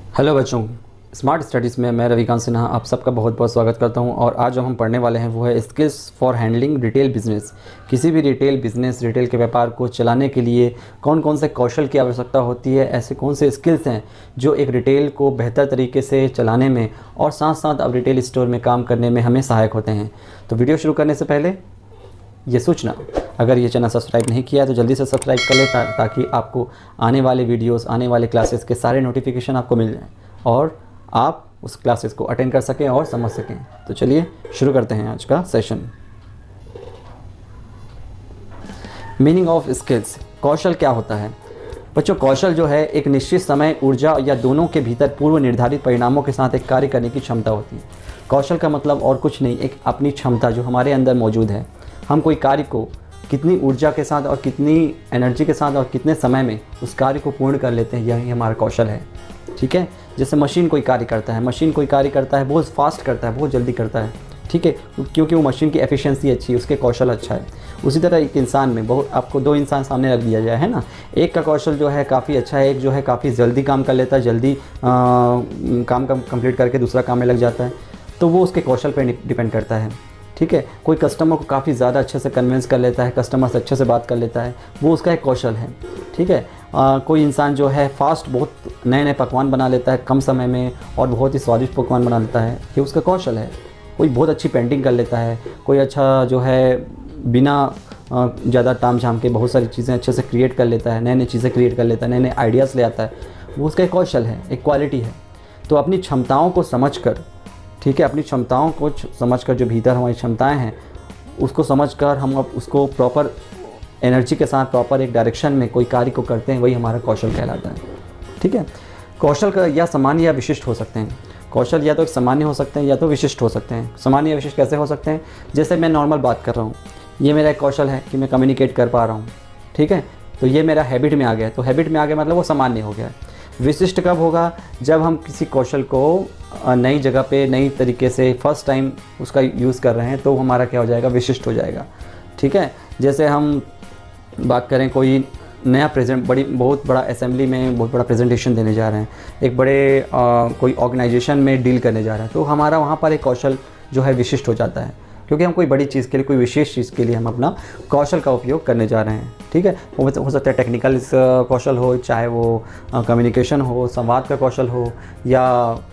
Hello बच्चों, smart studies में मैं रविकांत सिन्हा आप सबका बहुत बहुत स्वागत करता हूं। और आज जो हम पढ़ने वाले हैं वो है skills for handling retail business. किसी भी रिटेल बिजनेस, रिटेल के व्यापार को चलाने के लिए कौन कौन से कौशल की आवश्यकता होती है, ऐसे कौन से स्किल्स हैं जो एक रिटेल को बेहतर तरीके से चलाने में और साथ साथ अब रिटेल स्टोर में काम करने में हमें सहायक होते हैं। तो वीडियो शुरू करने से पहले ये सूचना, अगर ये चैनल सब्सक्राइब नहीं किया है तो जल्दी से सब्सक्राइब कर ले ताकि आपको आने वाले वीडियोस, आने वाले क्लासेस के सारे नोटिफिकेशन आपको मिल जाएं और आप उस क्लासेस को अटेंड कर सकें और समझ सकें। तो चलिए शुरू करते हैं आज का सेशन। मीनिंग ऑफ स्किल्स, कौशल क्या होता है? बच्चों, कौशल जो है एक निश्चित समय, ऊर्जा या दोनों के भीतर पूर्व निर्धारित परिणामों के साथ एक कार्य करने की क्षमता होती है। कौशल का मतलब और कुछ नहीं, एक अपनी क्षमता जो हमारे अंदर मौजूद है। हम कोई कार्य को कितनी ऊर्जा के साथ और कितनी एनर्जी के साथ और कितने समय में उस कार्य को पूर्ण कर लेते हैं, यही हमारा कौशल है। ठीक है, जैसे मशीन कोई कार्य करता है, बहुत फास्ट करता है, बहुत जल्दी करता है। ठीक है, क्योंकि वो मशीन की एफिशिएंसी अच्छी है, उसके कौशल अच्छा है। उसी तरह एक इंसान में आपको दो इंसान सामने रख दिया जाए, है ना, एक का कौशल जो है काफ़ी अच्छा है, एक जो है काफ़ी जल्दी काम कर लेता है, जल्दी काम कंप्लीट करके दूसरा काम में लग जाता है। तो वो उसके कौशल पर डिपेंड करता है। ठीक है, कोई कस्टमर को काफ़ी ज़्यादा अच्छे से कन्विंस कर लेता है, कस्टमर से अच्छे से बात कर लेता है, वो उसका एक कौशल है। ठीक है, कोई इंसान जो है फास्ट बहुत नए नए पकवान बना लेता है कम समय में और बहुत ही स्वादिष्ट पकवान बना लेता है, ये उसका कौशल है। कोई बहुत अच्छी पेंटिंग कर लेता है, कोई अच्छा जो है बिना ज़्यादा ताम झाम के बहुत सारी चीज़ें अच्छे से क्रिएट कर लेता है, नई नई चीज़ें क्रिएट कर लेता है, नए नए आइडियाज़ ले आता है, वो उसका एक कौशल है, एक क्वालिटी है। तो अपनी क्षमताओं को समझकर, ठीक है, अपनी क्षमताओं को समझकर, जो भीतर हमारी क्षमताएं हैं उसको समझकर हम अब उसको प्रॉपर एनर्जी के साथ प्रॉपर एक डायरेक्शन में कोई कार्य को करते हैं, वही हमारा कौशल कहलाता है। ठीक है, कौशल का या सामान्य या विशिष्ट हो सकते हैं। कौशल या तो एक सामान्य हो सकते हैं या तो विशिष्ट हो सकते हैं। सामान्य या विशिष्ट कैसे हो सकते हैं? जैसे मैं नॉर्मल बात कर रहा हूँ, ये मेरा एक कौशल है कि मैं कम्युनिकेट कर पा रहा हूँ। ठीक है, तो ये मेरा हैबिट में आ गया, तो हैबिट में आ गया मतलब वो सामान्य हो गया। विशिष्ट कब होगा? जब हम किसी कौशल को नई जगह पे नई तरीके से फर्स्ट टाइम उसका यूज़ कर रहे हैं, तो हमारा क्या हो जाएगा? विशिष्ट हो जाएगा। ठीक है, जैसे हम बात करें कोई नया बहुत बड़ा असेंबली में बहुत बड़ा प्रेजेंटेशन देने जा रहे हैं, एक बड़े कोई ऑर्गेनाइजेशन में डील करने जा रहे हैं, तो हमारा वहाँ पर एक कौशल जो है विशिष्ट हो जाता है, क्योंकि हम कोई बड़ी चीज़ के लिए, कोई विशेष चीज़ के लिए हम अपना कौशल का उपयोग करने जा रहे हैं। ठीक है, हो सकता है टेक्निकल कौशल हो, चाहे वो कम्युनिकेशन हो, संवाद का कौशल हो, या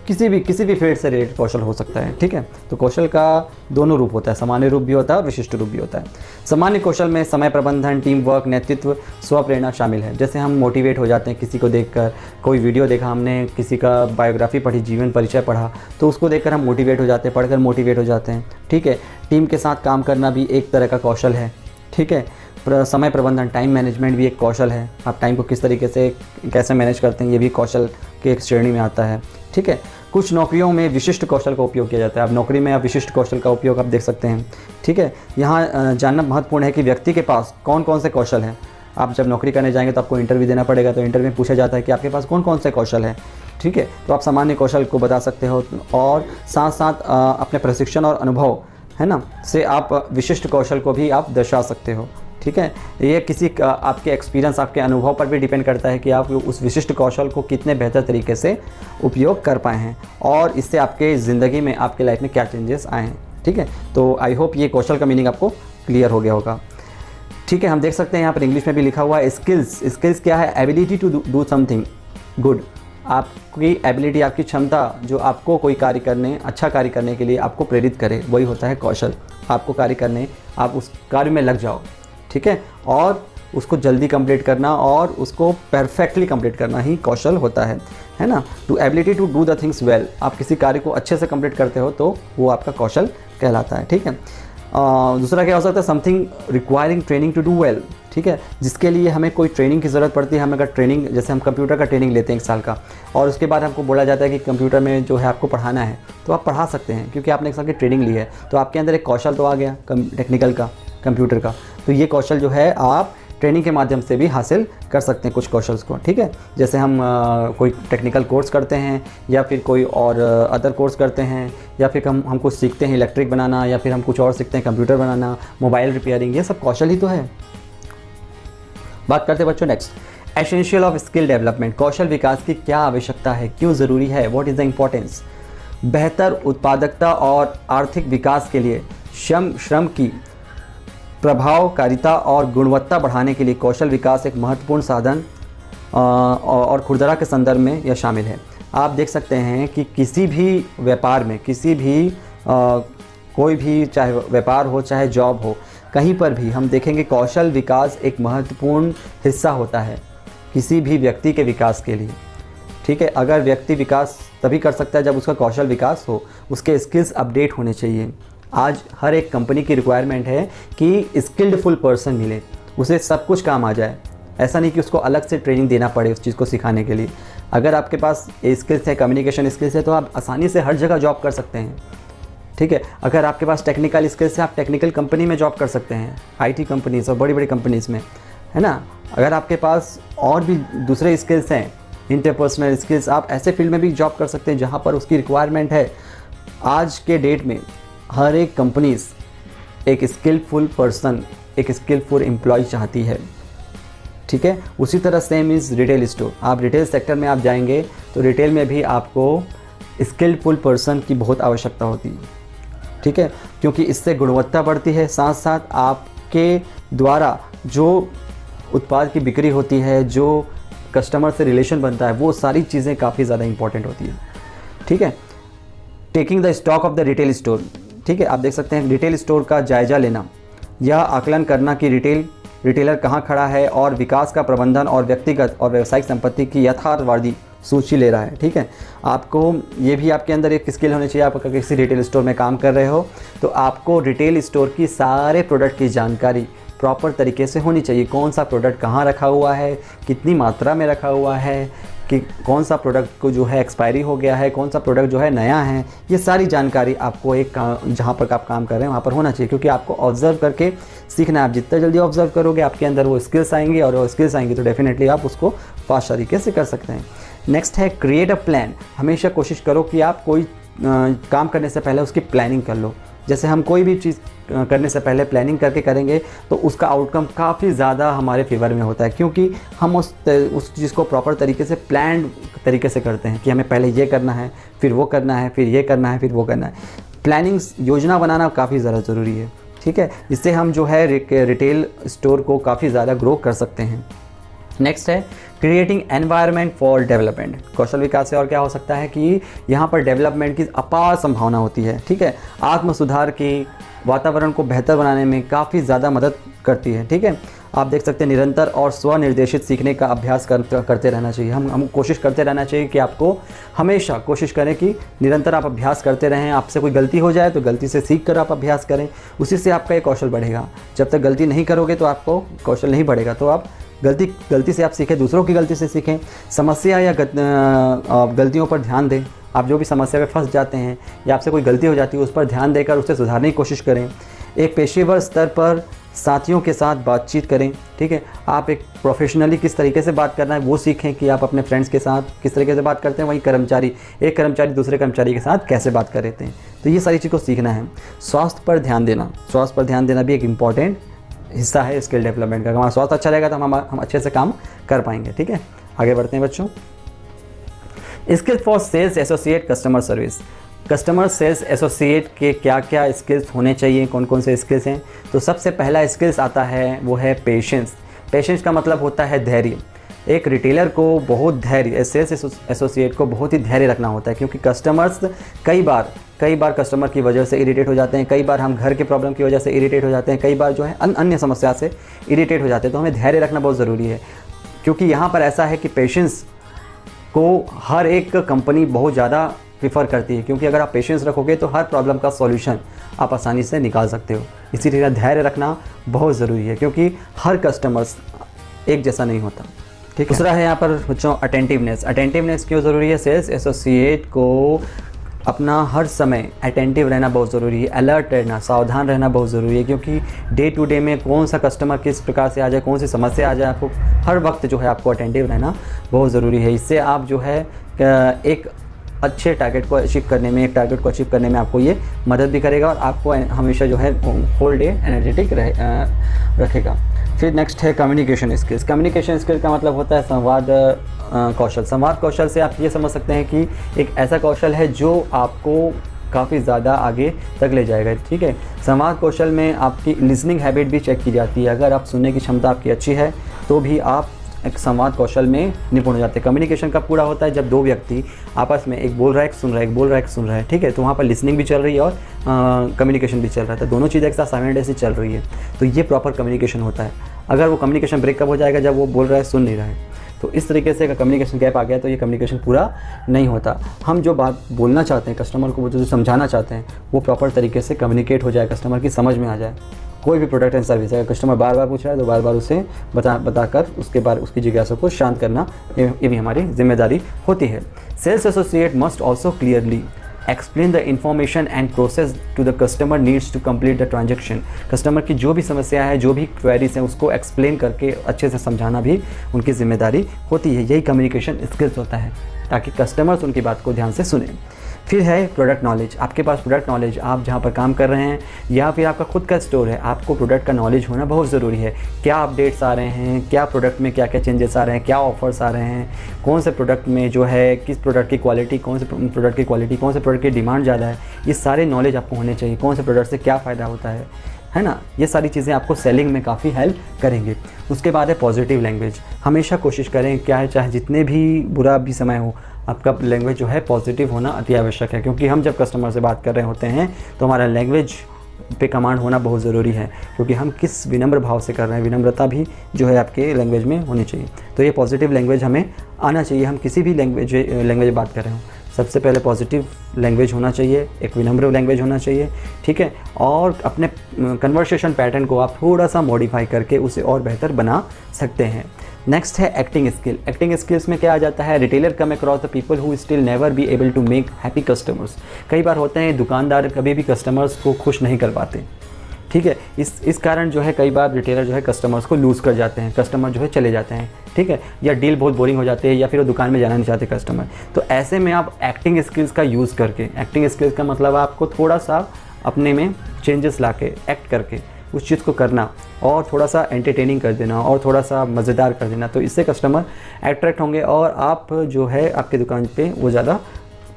किसी भी फील्ड से रिलेटेड कौशल हो सकता है। ठीक है, तो कौशल का दोनों रूप होता है, सामान्य रूप भी होता है और विशिष्ट रूप भी होता है। सामान्य कौशल में समय प्रबंधन, टीम वर्क, नेतृत्व, स्वप्रेरणा शामिल है। जैसे हम मोटिवेट हो जाते हैं किसी को देखकर, कोई वीडियो देखा हमने, किसी का बायोग्राफी पढ़ी, जीवन परिचय पढ़ा, तो उसको देखकर हम मोटिवेट हो जाते हैं, पढ़कर मोटिवेट हो जाते हैं। ठीक है, टीम के साथ काम करना भी एक तरह का कौशल है। ठीक है, समय प्रबंधन, टाइम मैनेजमेंट भी एक कौशल है। आप टाइम को किस तरीके से कैसे मैनेज करते हैं, ये भी कौशल के एक श्रेणी में आता है। ठीक है, कुछ नौकरियों में विशिष्ट कौशल का उपयोग किया जाता है। अब नौकरी में आप विशिष्ट कौशल का उपयोग आप देख सकते हैं। ठीक है, यहाँ जानना महत्वपूर्ण है कि व्यक्ति के पास कौन कौन से कौशल हैं। आप जब नौकरी करने जाएंगे तो आपको इंटरव्यू देना पड़ेगा, तो इंटरव्यू में पूछा जाता है कि आपके पास कौन कौन से कौशल हैं। ठीक है, तो आप सामान्य कौशल को बता सकते हो और साथ साथ अपने प्रशिक्षण और अनुभव, है ना, से आप विशिष्ट कौशल को भी आप दर्शा सकते हो। ठीक है, ये किसी आपके एक्सपीरियंस, आपके अनुभव पर भी डिपेंड करता है कि आप उस विशिष्ट कौशल को कितने बेहतर तरीके से उपयोग कर पाए हैं और इससे आपके ज़िंदगी में, आपके लाइफ में क्या चेंजेस आए हैं। ठीक है, तो आई होप ये कौशल का मीनिंग आपको क्लियर हो गया होगा। ठीक है, हम देख सकते हैं यहाँ पर इंग्लिश में भी लिखा हुआ है स्किल्स। स्किल्स क्या है? Ability to do something good. आपकी एबिलिटी, आपकी क्षमता जो आपको कोई कार्य करने, अच्छा कार्य करने के लिए आपको प्रेरित करे, वही होता है कौशल। आपको कार्य करने, आप उस कार्य में लग जाओ। ठीक है, और उसको जल्दी कंप्लीट करना और उसको परफेक्टली कंप्लीट करना ही कौशल होता है ना। To ability to do the things well, आप किसी कार्य को अच्छे से कंप्लीट करते हो तो वो आपका कौशल कहलाता है। ठीक है, दूसरा क्या हो सकता है? Something requiring training to do well. ठीक है, जिसके लिए हमें कोई ट्रेनिंग की ज़रूरत पड़ती है। हम अगर ट्रेनिंग, जैसे हम कंप्यूटर का ट्रेनिंग लेते हैं 1 साल का, और उसके बाद हमको बोला जाता है कि कंप्यूटर में जो है आपको पढ़ाना है, तो आप पढ़ा सकते हैं क्योंकि आपने 1 साल की ट्रेनिंग ली है, तो आपके अंदर एक कौशल तो आ गया टेक्निकल का, कंप्यूटर का। तो ये कौशल जो है आप ट्रेनिंग के माध्यम से भी हासिल कर सकते हैं कुछ कौशल्स को। ठीक है, जैसे हम कोई टेक्निकल कोर्स करते हैं या फिर कोई और अदर कोर्स करते हैं, या फिर हम कुछ सीखते हैं इलेक्ट्रिक बनाना, या फिर हम कुछ और सीखते हैं कंप्यूटर बनाना, मोबाइल रिपेयरिंग, ये सब कौशल ही तो है। बात करते हैं बच्चों next, essential of skill development, कौशल विकास की क्या आवश्यकता है, क्यों ज़रूरी है, व्हाट इज़ द इम्पोर्टेंस। बेहतर उत्पादकता और आर्थिक विकास के लिए श्रम की प्रभावकारिता और गुणवत्ता बढ़ाने के लिए कौशल विकास एक महत्वपूर्ण साधन और खुरदरा के संदर्भ में यह शामिल है। आप देख सकते हैं कि किसी भी व्यापार में, किसी भी कोई भी, चाहे व्यापार हो चाहे जॉब हो, कहीं पर भी हम देखेंगे कौशल विकास एक महत्वपूर्ण हिस्सा होता है किसी भी व्यक्ति के विकास के लिए। ठीक है, अगर व्यक्ति विकास तभी कर सकता है जब उसका कौशल विकास हो, उसके स्किल्स अपडेट होने चाहिए। आज हर एक कंपनी की रिक्वायरमेंट है कि स्किल्डफुल पर्सन मिले, उसे सब कुछ काम आ जाए। ऐसा नहीं कि उसको अलग से ट्रेनिंग देना पड़े उस चीज़ को सिखाने के लिए। अगर आपके पास स्किल्स है, कम्युनिकेशन स्किल्स है, तो आप आसानी से हर जगह जॉब कर सकते हैं। ठीक है, अगर आपके पास टेक्निकल स्किल्स है, आप टेक्निकल कंपनी में जॉब कर सकते हैं, IT कंपनीज़ और बड़ी बड़ी कंपनीज़ में, है ना। अगर आपके पास और भी दूसरे स्किल्स हैं, इंटरपर्सनल स्किल्स, आप ऐसे फील्ड में भी जॉब कर सकते हैं जहाँ पर उसकी रिक्वायरमेंट है। आज के डेट में हर एक कंपनीज़ एक स्किलफुल पर्सन, एक स्किलफुल एम्प्लॉय चाहती है। ठीक है, उसी तरह सेम इज़ रिटेल स्टोर। आप रिटेल सेक्टर में आप जाएंगे तो रिटेल में भी आपको स्किलफुल पर्सन की बहुत आवश्यकता होती है। ठीक है, क्योंकि इससे गुणवत्ता बढ़ती है, साथ साथ आपके द्वारा जो उत्पाद की बिक्री होती है, जो कस्टमर से रिलेशन बनता है, वो सारी चीज़ें काफ़ी ज़्यादा इंपॉर्टेंट होती है। ठीक है, taking the stock of the retail store. ठीक है, आप देख सकते हैं रिटेल स्टोर का जायज़ा लेना, यह आकलन करना कि रिटेलर कहाँ खड़ा है और विकास का प्रबंधन और व्यक्तिगत और व्यावसायिक संपत्ति की यथार्थवादी सूची ले रहा है। ठीक है, आपको ये भी आपके अंदर एक स्किल होनी चाहिए। आप किसी रिटेल स्टोर में काम कर रहे हो तो आपको रिटेल स्टोर की सारे प्रोडक्ट की जानकारी प्रॉपर तरीके से होनी चाहिए। कौन सा प्रोडक्ट कहाँ रखा हुआ है, कितनी मात्रा में रखा हुआ है, कि कौन सा प्रोडक्ट को जो है एक्सपायरी हो गया है, कौन सा प्रोडक्ट जो है नया है, ये सारी जानकारी आपको एक जहाँ पर आप काम कर रहे हैं वहाँ पर होना चाहिए। क्योंकि आपको ऑब्जर्व करके सीखना है। आप जितना जल्दी ऑब्जर्व करोगे आपके अंदर वो स्किल्स आएंगी, और वो स्किल्स आएंगी तो डेफिनेटली आप उसको फास्ट तरीके से कर सकते हैं। नेक्स्ट है क्रिएट अ प्लान। हमेशा कोशिश करो कि आप कोई काम करने से पहले उसकी प्लानिंग कर लो। जैसे हम कोई भी चीज़ करने से पहले प्लानिंग करके करेंगे तो उसका आउटकम काफ़ी ज़्यादा हमारे फेवर में होता है, क्योंकि हम उस चीज़ को प्रॉपर तरीके से प्लान्ड तरीके से करते हैं कि हमें पहले ये करना है, फिर वो करना है, फिर ये करना है, फिर वो करना है। प्लानिंग, योजना बनाना काफ़ी ज़्यादा ज़रूरी है। ठीक है, इससे हम जो है रिटेल स्टोर को काफ़ी ज़्यादा ग्रो कर सकते हैं। नेक्स्ट है क्रिएटिंग एनवायरनमेंट फॉर डेवलपमेंट। कौशल विकास से और क्या हो सकता है कि यहाँ पर डेवलपमेंट की अपार संभावना होती है। ठीक है, आत्म सुधार की, वातावरण को बेहतर बनाने में काफ़ी ज़्यादा मदद करती है। ठीक है, आप देख सकते हैं निरंतर और स्वनिर्देशित सीखने का अभ्यास करते रहना चाहिए। हम कोशिश करते रहना चाहिए कि आपको हमेशा कोशिश करें कि निरंतर आप अभ्यास करते रहें। आपसे कोई गलती हो जाए तो गलती से सीख कर आप अभ्यास करें, उसी से आपका ये कौशल बढ़ेगा। जब तक गलती नहीं करोगे तो आपको कौशल नहीं बढ़ेगा। तो आप गलती से आप सीखें, दूसरों की गलती से सीखें। समस्या या गलतियों पर ध्यान दें। आप जो भी समस्या में फंस जाते हैं या आपसे कोई गलती हो जाती है उस पर ध्यान देकर उसे सुधारने की कोशिश करें। एक पेशेवर स्तर पर साथियों के साथ बातचीत करें। ठीक है, आप एक प्रोफेशनली किस तरीके से बात करना है वो सीखें कि आप अपने फ्रेंड्स के साथ किस तरीके से बात करते हैं। वहीं एक कर्मचारी दूसरे कर्मचारी के साथ कैसे बात कर रहे हैं, तो ये सारी चीज़ को सीखना है। स्वास्थ्य पर ध्यान देना भी एक इम्पॉर्टेंट हिस्सा है स्किल डेवलपमेंट का। हमारा स्वास्थ्य अच्छा रहेगा तो हम अच्छे से काम कर पाएंगे। ठीक है, आगे बढ़ते हैं बच्चों। Skills for sales associate customer service. Customer sales associate के क्या क्या स्किल्स होने चाहिए, कौन कौन से स्किल्स हैं। तो सबसे पहला स्किल्स आता है वो है पेशेंस। पेशेंस का मतलब होता है धैर्य। एक रिटेलर को बहुत धैर्य, सेल्स एसोसिएट को बहुत ही धैर्य रखना होता है, क्योंकि कस्टमर्स कई बार कस्टमर की वजह से इरिटेट हो जाते हैं। कई बार हम घर के प्रॉब्लम की वजह से इरिटेट हो जाते हैं। कई बार जो है अन्य समस्या से इरिटेट हो जाते हैं। तो हमें धैर्य रखना बहुत ज़रूरी है, क्योंकि यहाँ पर ऐसा है कि पेशेंस को हर एक कंपनी बहुत ज़्यादा प्रीफर करती है, क्योंकि अगर आप पेशेंस रखोगे तो हर प्रॉब्लम का सॉल्यूशन आप आसानी से निकाल सकते हो। इसीलिए धैर्य रखना बहुत ज़रूरी है, क्योंकि हर कस्टमर्स एक जैसा नहीं होता। ठीक है, दूसरा है यहाँ पर बच्चों अटेंटिवनेस क्यों ज़रूरी है। सेल्स एसोसिएट को अपना हर समय अटेंटिव रहना बहुत ज़रूरी है, अलर्ट रहना, सावधान रहना बहुत ज़रूरी है, क्योंकि डे टू डे में कौन सा कस्टमर किस प्रकार से आ जाए, कौन सी समस्या आ जाए, आपको हर वक्त जो है आपको अटेंटिव रहना बहुत ज़रूरी है। इससे आप जो है एक अच्छे टारगेट को अचीव करने में आपको ये मदद भी करेगा और आपको हमेशा जो है होल डे एनर्जेटिक रखेगा। फिर नेक्स्ट है कम्युनिकेशन स्किल्स। कम्युनिकेशन स्किल का मतलब होता है संवाद कौशल। संवाद कौशल से आप ये समझ सकते हैं कि एक ऐसा कौशल है जो आपको काफ़ी ज़्यादा आगे तक ले जाएगा। ठीक है, संवाद कौशल में आपकी लिसनिंग हैबिट भी चेक की जाती है। अगर आप सुनने की क्षमता आपकी अच्छी है तो भी आप एक संवाद कौशल में निपुण हो जाते हैं। कम्युनिकेशन कब पूरा होता है? जब दो व्यक्ति आपस में एक बोल रहा है, एक सुन रहा है, एक बोल रहा है, एक सुन रहा है। ठीक है, तो वहाँ पर लिसनिंग भी चल रही है और कम्युनिकेशन भी चल रहा है, तो दोनों चीज़ें एक साथ साइमल्टेनियसली चल रही है, तो ये प्रॉपर कम्युनिकेशन होता है। अगर वो कम्युनिकेशन ब्रेक कब हो जाएगा? जब वो बोल रहा है, सुन नहीं रहा है। तो इस तरीके से अगर कम्युनिकेशन गैप आ गया तो ये कम्युनिकेशन पूरा नहीं होता। हम जो बात बोलना चाहते हैं कस्टमर को, वो जो समझाना चाहते हैं, वो प्रॉपर तरीके से कम्युनिकेट हो जाए, कस्टमर की समझ में आ जाए। कोई भी प्रोडक्ट एंड सर्विस है, कस्टमर बार बार पूछ रहा है तो बार बार उसे बताकर उसके बाद उसकी जिज्ञासा को शांत करना, ये भी हमारी जिम्मेदारी होती है। Sales associate must also clearly explain the information and process to the customer needs to complete the transaction. Customer की जो भी समस्या है, जो भी क्वेरीज हैं, उसको एक्सप्लेन करके अच्छे से समझाना भी उनकी जिम्मेदारी होती है। यही कम्युनिकेशन स्किल्स होता है, ताकि कस्टमर्स उनकी बात को ध्यान से सुने। फिर है प्रोडक्ट नॉलेज। आपके पास प्रोडक्ट नॉलेज, आप जहाँ पर काम कर रहे हैं या फिर आपका खुद का स्टोर है, आपको प्रोडक्ट का नॉलेज होना बहुत ज़रूरी है। क्या अपडेट्स आ रहे हैं, क्या प्रोडक्ट में क्या क्या चेंजेस आ रहे हैं, क्या ऑफर्स आ रहे हैं, कौन से प्रोडक्ट में जो है किस प्रोडक्ट की क्वालिटी, कौन से प्रोडक्ट की क्वालिटी, कौन से प्रोडक्ट की डिमांड ज़्यादा है, ये सारे नॉलेज आपको होने चाहिए। कौन से प्रोडक्ट से क्या फ़ायदा होता है ना, ये सारी चीज़ें आपको सेलिंग में काफ़ी हेल्प करेंगे। उसके बाद है पॉजिटिव लैंग्वेज। हमेशा कोशिश करें, क्या है, चाहे जितने भी बुरा भी समय हो, आपका लैंग्वेज जो है पॉजिटिव होना अति आवश्यक है। क्योंकि हम जब कस्टमर से बात कर रहे होते हैं तो हमारा लैंग्वेज पे कमांड होना बहुत ज़रूरी है, क्योंकि हम किस विनम्र भाव से कर रहे हैं, विनम्रता भी जो है आपके लैंग्वेज में होनी चाहिए। तो ये पॉजिटिव लैंग्वेज हमें आना चाहिए। हम किसी भी लैंग्वेज बात कर रहे हो, सबसे पहले पॉजिटिव लैंग्वेज होना चाहिए, एक विनम्र लैंग्वेज होना चाहिए। ठीक है, और अपने कन्वर्सेशन पैटर्न को आप थोड़ा सा मॉडिफाई करके उसे और बेहतर बना सकते हैं। नेक्स्ट है एक्टिंग स्किल। एक्टिंग स्किल्स में क्या आ जाता है? Retailer come across the people who still never be able to make happy customers. कई बार होते हैं दुकानदार कभी भी कस्टमर्स को खुश नहीं कर पाते। ठीक है, इस कारण जो है कई बार रिटेलर जो है कस्टमर्स को लूज़ कर जाते हैं, कस्टमर जो है चले जाते हैं। ठीक है, या डील बहुत बोरिंग हो जाती है, या फिर वो दुकान में जाना नहीं चाहते कस्टमर। तो ऐसे में आप एक्टिंग स्किल्स का यूज़ करके, एक्टिंग स्किल्स का मतलब आपको थोड़ा सा अपने में चेंजेस ला के, एक्ट करके उस चीज़ को करना और थोड़ा सा एंटरटेनिंग कर देना और थोड़ा सा मज़ेदार कर देना, तो इससे कस्टमर अट्रैक्ट होंगे और आप जो है आपकी दुकान पे वो ज़्यादा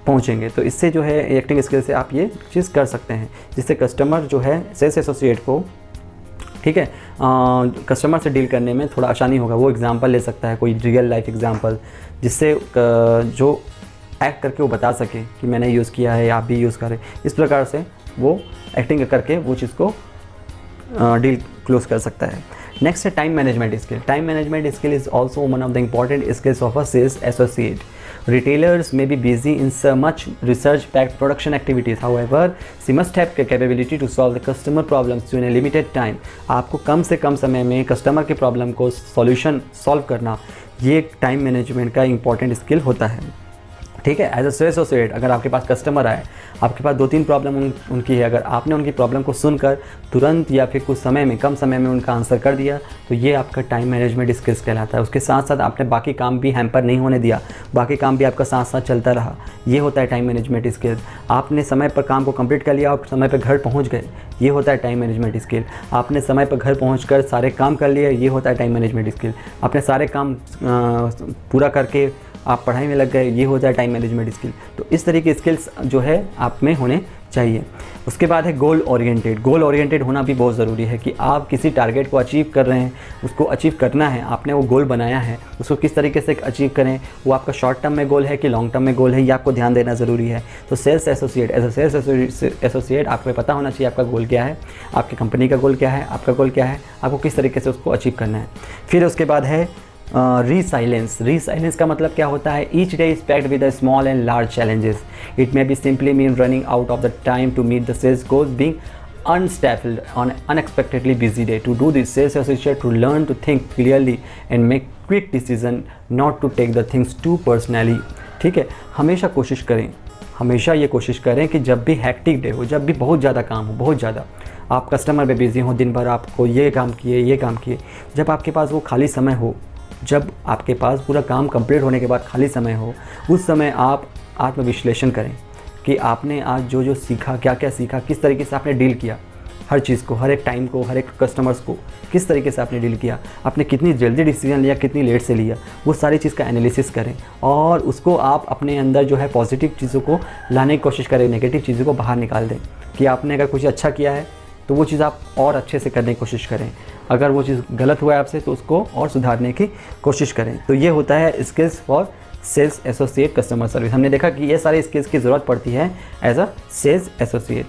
पहुंचेंगे। तो इससे जो है एक्टिंग स्किल से आप ये चीज़ कर सकते हैं, जिससे कस्टमर जो है सेल्स एसोसिएट को, ठीक है, कस्टमर से डील करने में थोड़ा आसानी होगा। वो एग्जांपल ले सकता है, कोई रियल लाइफ एग्जांपल, जिससे जो एक्ट करके वो बता सके कि मैंने यूज़ किया है या आप भी यूज़ करें। इस प्रकार से वो एक्टिंग करके वो चीज़ को डील क्लोज कर सकता है। नेक्स्ट है time management skill. Time management skill is also one of the important skills of a sales associate. Retailers may be busy in so much research-packed production activities. However, she must have the capability to solve the customer problems in a limited time. आपको कम से कम समय में customer के problem को solution solve करना, ये time management का important skill होता है. ठीक है, एज अ सेल्स एसोसिएट अगर आपके पास कस्टमर आए, आपके पास 2-3 प्रॉब्लम उनकी है, अगर आपने उनकी प्रॉब्लम को सुनकर तुरंत या फिर कुछ समय में, कम समय में उनका आंसर कर दिया, तो ये आपका टाइम मैनेजमेंट स्किल्स कहलाता है. उसके साथ साथ आपने बाकी काम भी हैम्पर नहीं होने दिया, बाकी काम भी आपका साथ साथ चलता रहा, ये होता है टाइम मैनेजमेंट स्किल्स. आपने समय पर काम को कंप्लीट कर लिया और समय पर घर पहुँच गए, ये होता है टाइम मैनेजमेंट स्किल. आपने समय पर घर पहुँचकर सारे काम कर लिए, ये होता है टाइम मैनेजमेंट स्किल. आपने सारे काम पूरा करके आप पढ़ाई में लग गए, ये हो जाए टाइम मैनेजमेंट स्किल. तो इस तरह की स्किल्स जो है आप में होने चाहिए. उसके बाद है गोल ओरिएंटेड. गोल ओरिएंटेड होना भी बहुत ज़रूरी है कि आप किसी टारगेट को अचीव कर रहे हैं, उसको अचीव करना है, आपने वो गोल बनाया है, उसको किस तरीके से अचीव करें, वो आपका शॉर्ट टर्म में गोल है कि लॉन्ग टर्म में गोल है, ये आपको ध्यान देना ज़रूरी है. तो sales associate, as a sales associate आपको पता होना चाहिए आपका गोल क्या है, आपकी कंपनी का गोल क्या है, आपका गोल क्या है, आपको किस तरीके से उसको अचीव करना है. फिर उसके बाद है रीसाइलेंस. रीसाइलेंस का मतलब क्या होता है? Each day is packed with small and large challenges. It may be simply mean running out of the time to meet the sales goals, being unstaffed on unexpectedly busy day. To do this, sales associate to learn to think clearly and make quick decision, not to take the things too personally. ठीक है, हमेशा कोशिश करें, हमेशा ये कोशिश करें कि जब भी हैक्टिक डे हो, जब भी बहुत ज़्यादा काम हो, बहुत ज़्यादा आप कस्टमर पे बिजी हो, दिन भर आपको ये काम किए, जब आपके पास वो खाली समय हो, जब आपके पास पूरा काम कंप्लीट होने के बाद खाली समय हो, उस समय आप आत्मविश्लेषण करें कि आपने आज जो सीखा, क्या क्या सीखा, किस तरीके से आपने डील किया, हर चीज़ को, हर एक टाइम को, हर एक कस्टमर्स को किस तरीके से आपने डील किया, आपने कितनी जल्दी डिसीजन लिया, कितनी लेट से लिया, वो सारी चीज़ का एनालिसिस करें और उसको आप अपने अंदर जो है पॉजिटिव चीज़ों को लाने की कोशिश करें, नेगेटिव चीज़ों को बाहर निकाल दें कि आपने अगर कुछ अच्छा किया है तो वो चीज़ आप और अच्छे से करने की कोशिश करें, अगर वो चीज़ गलत हुआ है आपसे तो उसको और सुधारने की कोशिश करें। तो ये होता है skills for sales associate customer service. हमने देखा कि ये सारे स्किल्स की ज़रूरत पड़ती है एज अ सेल्स एसोसिएट।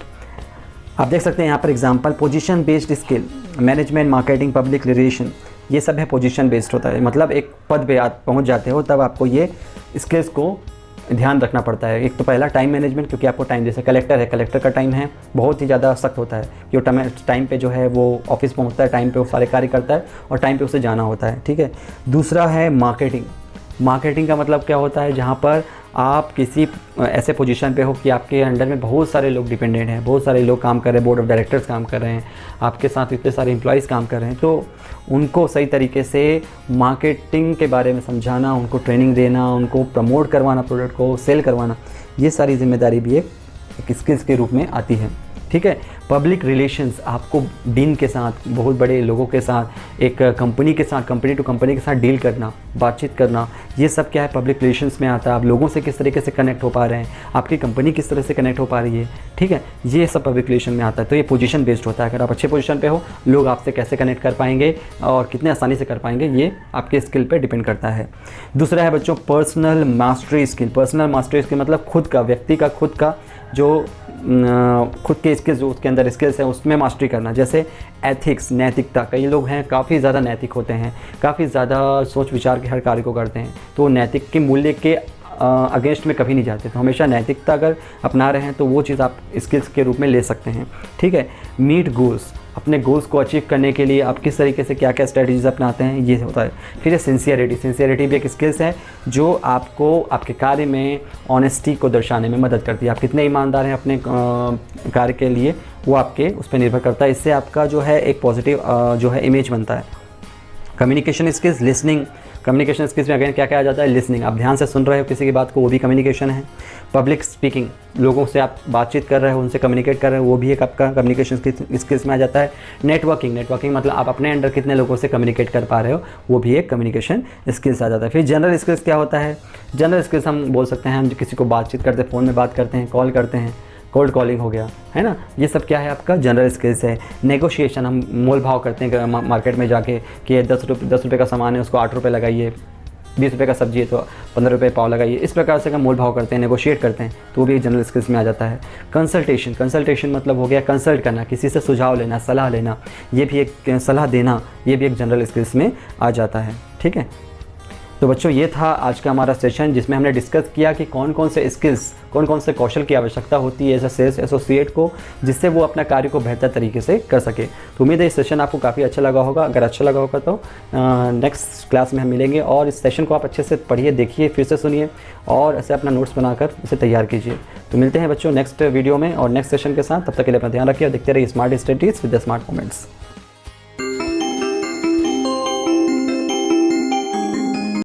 आप देख सकते हैं यहाँ पर example, position based skill, management, marketing, public relation, ये सब है पोजीशन बेस्ड होता है। मतलब एक पद पे आप पहुँच जाते हो तब आपको ये स्किल्स को ध्यान रखना पड़ता है। एक तो पहला टाइम मैनेजमेंट, क्योंकि आपको टाइम, जैसे कलेक्टर है, कलेक्टर का टाइम है बहुत ही ज़्यादा सख्त होता है कि वो टाइम पे जो है वो ऑफिस पहुँचता है, टाइम पे वो सारे कार्य करता है और टाइम पे उसे जाना होता है, ठीक है। दूसरा है मार्केटिंग। मार्केटिंग का मतलब क्या होता है, जहाँ पर आप किसी ऐसे पोजीशन पे हो कि आपके अंडर में बहुत सारे लोग डिपेंडेंट हैं, बहुत सारे लोग काम कर रहे हैं, बोर्ड ऑफ डायरेक्टर्स काम कर रहे हैं, आपके साथ इतने सारे एम्प्लॉयज़ काम कर रहे हैं, तो उनको सही तरीके से मार्केटिंग के बारे में समझाना, उनको ट्रेनिंग देना, उनको प्रमोट करवाना, प्रोडक्ट को सेल करवाना, ये सारी जिम्मेदारी भी एक स्किल्स के रूप में आती है, ठीक है। पब्लिक रिलेशंस, आपको डीन के साथ, बहुत बड़े लोगों के साथ, एक कंपनी के साथ, कंपनी टू कंपनी के साथ डील करना, बातचीत करना, ये सब क्या है पब्लिक रिलेशंस में आता है। आप लोगों से किस तरीके से कनेक्ट हो पा रहे हैं, आपकी कंपनी किस तरह से कनेक्ट हो पा रही है, ठीक है, ये सब पब्लिक रिलेशन में आता है। तो ये पोजीशन बेस्ड होता है। अगर आप अच्छे पोजीशन पे हो, लोग आपसे कैसे कनेक्ट कर पाएंगे और कितने आसानी से कर पाएंगे, ये आपके स्किल पे डिपेंड करता है। दूसरा है बच्चों personal mastery skill. Personal mastery skill मतलब खुद का, व्यक्ति का खुद का जो खुद के स्किल्स, जो उसके अंदर स्किल्स हैं उसमें मास्टरी करना। जैसे एथिक्स, नैतिकता, कई लोग हैं काफ़ी ज़्यादा नैतिक होते हैं, काफ़ी ज़्यादा सोच विचार के हर कार्य को करते हैं, तो नैतिक के मूल्य के अगेंस्ट में कभी नहीं जाते। तो हमेशा नैतिकता अगर अपना रहे हैं तो वो चीज़ आप स्किल्स के रूप में ले सकते हैं, ठीक है। मीट गोल्स, अपने गोल्स को अचीव करने के लिए आप किस तरीके से क्या क्या स्ट्रेटजीज अपनाते हैं, ये होता है। फिर सिंसियरिटी, सिंसियरिटी भी एक स्किल्स है जो आपको आपके कार्य में ऑनेस्टी को दर्शाने में मदद करती है। आप कितने ईमानदार हैं अपने कार्य के लिए, वो आपके उस पर निर्भर करता है। इससे आपका जो है एक पॉजिटिव जो है इमेज बनता है। Communication skills, listening, communication skills में अगेन क्या क्या आ जाता है, लिसनिंग, आप ध्यान से सुन रहे हो किसी की बात को, वो भी कम्युनिकेशन है। पब्लिक स्पीकिंग, लोगों से आप बातचीत कर रहे हो, उनसे कम्युनिकेट कर रहे हो, वो भी एक आपका कम्युनिकेशन स्किल्स में आ जाता है। नेटवर्किंग, नेटवर्किंग मतलब आप अपने अंडर कितने लोगों से कम्युनिकेट कर पा रहे हो, वो भी एक कम्युनिकेशन स्किल्स आ जाता है। फिर जनरल स्किल्स क्या होता है, जनरल स्किल्स हम बोल सकते हैं, हम जो किसी को बातचीत करते हैं, फ़ोन में बात करते हैं, कॉल करते हैं, कोल्ड कॉलिंग हो गया, है ना, ये सब क्या है आपका जनरल स्किल्स है। नेगोशिएशन, हम मोल भाव करते हैं मार्केट में जाके कि 10 रुपये का सामान है उसको 8 रुपये लगाइए, 20 रुपये का सब्जी है तो 15 रुपये पाव लगाइए, इस प्रकार से हम मोल भाव करते हैं, नेगोशिएट करते हैं, तो वो भी जनरल स्किल्स में आ जाता है। कंसल्टेशन, कंसल्टेशन मतलब हो गया कंसल्ट करना, किसी से सुझाव लेना, सलाह लेना, ये भी एक सलाह देना, ये भी एक जनरल स्किल्स में आ जाता है, ठीक है। तो बच्चों ये था आज का हमारा सेशन जिसमें हमने डिस्कस किया कि कौन कौन से स्किल्स, कौन कौन से कौशल की आवश्यकता होती है एज अ सेल्स एसोसिएट को, जिससे वो अपना कार्य को बेहतर तरीके से कर सके। तो उम्मीद है इस सेशन आपको काफ़ी अच्छा लगा होगा। अगर अच्छा लगा होगा तो नेक्स्ट क्लास में हम मिलेंगे और इस सेशन को आप अच्छे से पढ़िए, देखिए, फिर से सुनिए और ऐसे अपना नोट्स बनाकर इसे तैयार कीजिए। तो मिलते हैं बच्चों नेक्स्ट वीडियो में और नेक्स्ट सेशन के साथ। तब तक के लिए अपना ध्यान रखिए और देखते रहिए smart studies with the smart moments.